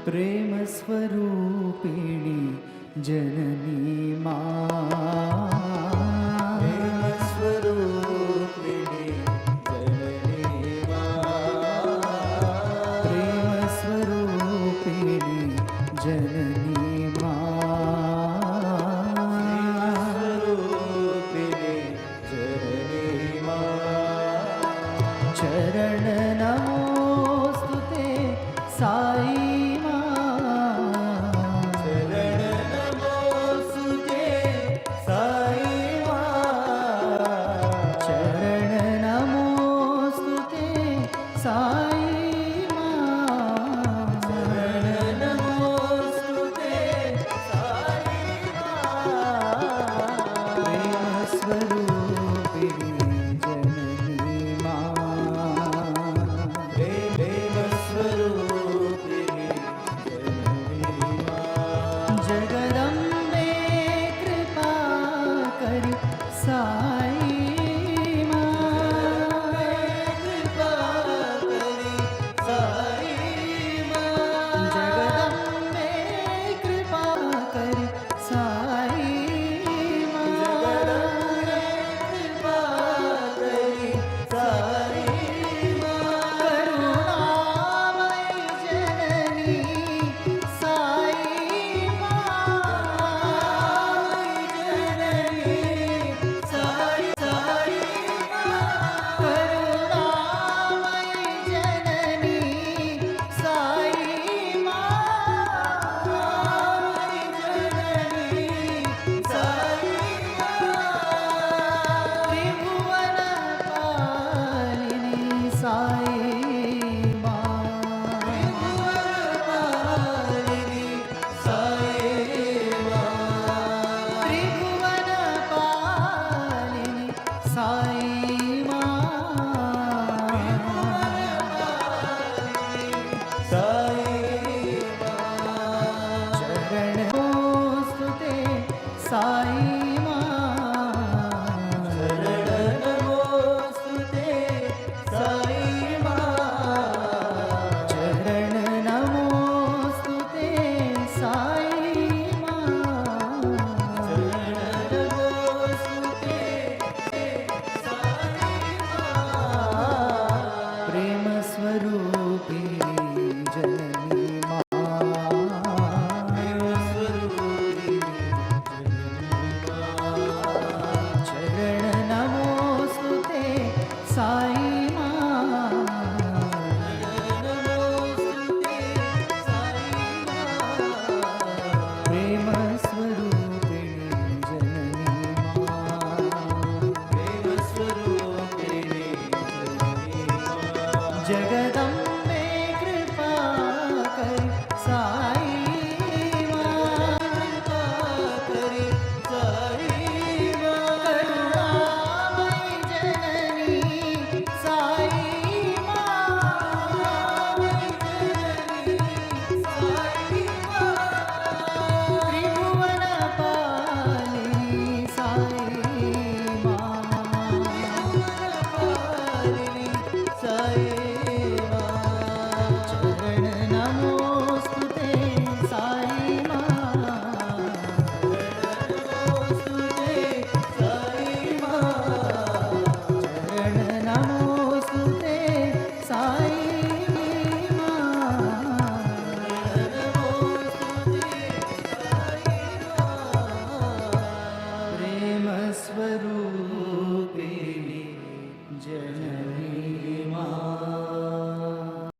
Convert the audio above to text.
प्रेम स्वरूपिणी जननी मां, प्रेम स्वरूपिणी जननी मां, प्रेम स्वरूपिणी जननी मां, स्वरूपिणी जननी मां, चरण नमोस्तुते साई जगदम्बे कृपा करी साई मां, कृपा करी साई मां, जगदम्बे कृपा करी साई जगदम्बे कृपा करी साई मां, करुणामयी जननी साई साई मां, शरण नमोस्तुते साई मां, चरण नमोस्तुते साई मां, शरण नमोस्तुते साई मां, प्रेम स्वरूपिणी जननी मां, प्रेम स्वरूपिणी चरण नमोस्तुते साई मां, प्रेम स्वरूपिणी जननी मां, प्रेम स्वरूपिणी जननी मां, जगदा